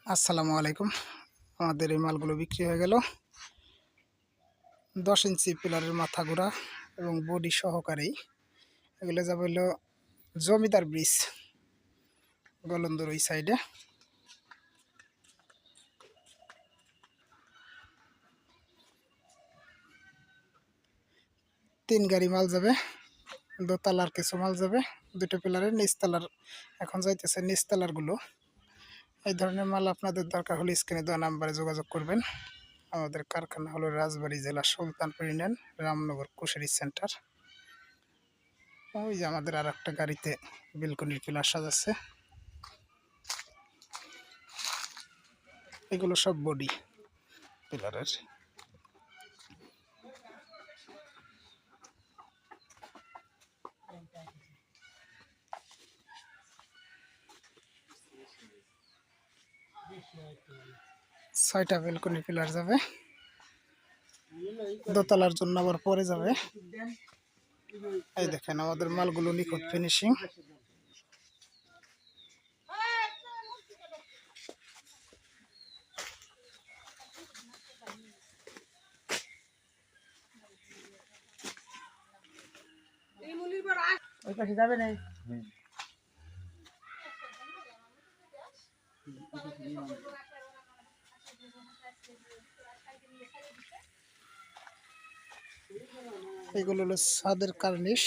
আসসালামু আলাইকুম। আমাদের এই মালগুলো বিক্রি হয়ে গেল। 10 ইঞ্চি পিলারের মাথা গুঁড়া এবং বডি সহকারেই এগুলো যাবে হলো জমিদার ব্রিজ, গলন্দর ওই সাইডে। তিন গাড়ি মাল যাবে, দোতলার কিছু মাল যাবে, দুটো পিলারের নিচতলার এখন যাইতেছে নিচতলারগুলো। এই ধরনের মাল আপনাদের দরকার হলে স্ক্রিনে দেওয়া নাম্বারে যোগাযোগ করবেন। আমাদের কারখানা হলো রাজবাড়ী জেলা সুলতানপুর ইউনিয়ন, রামনগর কুশারি সেন্টার। ওই যে আমাদের আর একটা গাড়িতে বেলকনির পিলার সাজাচ্ছে। এগুলো সব বডি পিলারের। ছয়টা বেলকনি পিলার যাবে, দোতলার জন্য আবার পরে যাবে। এই দেখেন আমাদের মালগুলো নিখুঁত ফিনিশিং। ওই পাশে যাবে না। এগুলো হলো ছাদের কার্নিশ।